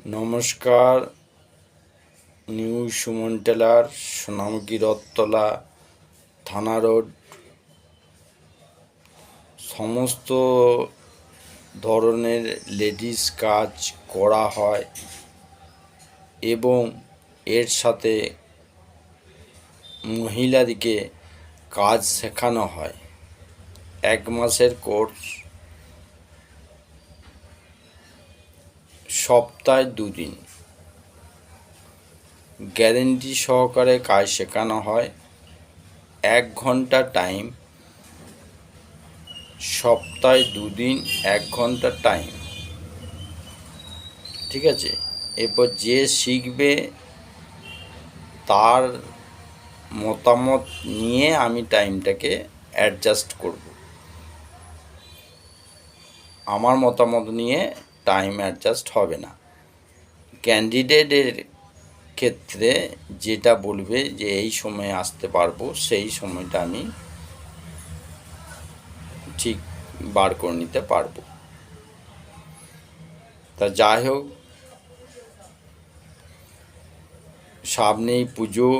নমস্কার। New Suman teller, Sonamukhi Rathtala, থানা road. সমস্ত ধরনের লেডিস কাজ করা হয় এবং এর সাথে মহিলাদিকে কাজ শেখানো হয়। 1 মাসের কোর্স, সপ্তাহে 2 দিন গ্যারেন্টি সহকারে কাজ শেখানো হয়। 1 ঘন্টা টাইম, সপ্তাহে 2 দিন 1 ঘন্টা টাইম। ঠিক আছে, এরপর যে শিখবে তার মতামত নিয়ে আমি টাইমটাকে অ্যাডজাস্ট করব। আমার মতামত নিয়ে টাইম অ্যাডজাস্ট হবে না। ক্যান্ডিডেটের ক্ষেত্রে যেটা বলবে যে এই সময়ে আসতে পারবো, সেই সময়টা আমি ঠিক বার করে নিতে পারবো। তা যাই হোক, সামনেই পুজো,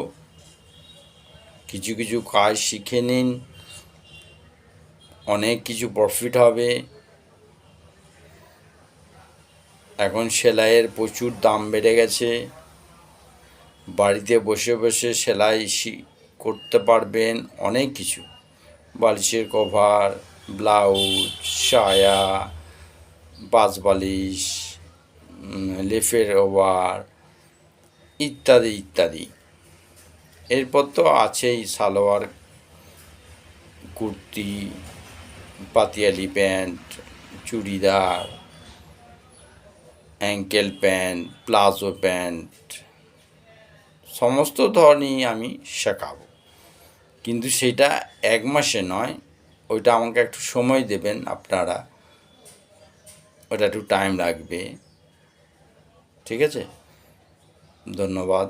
কিছু কিছু কাজ শিখে নিন, অনেক কিছু প্রফিট হবে। এখন সেলাইয়ের প্রচুর দাম বেড়ে গেছে। বাড়িতে বসে বসে সেলাই করতে পারবেন অনেক কিছু। বালিশের কভার, ব্লাউজ, সায়া, বালিশ, লেফের ওভার ইত্যাদি ইত্যাদি। এরপর তো আছেই salwar, kurti, Patiala pant, churidar, ankle pant, palazzo pant, সমস্ত ধরনেরই আমি শেখাবো। কিন্তু সেটা 1 মাসে নয়, ওইটা আমাকে একটু সময় দেবেন আপনারা, ওটা একটু টাইম লাগবে। ঠিক আছে, ধন্যবাদ।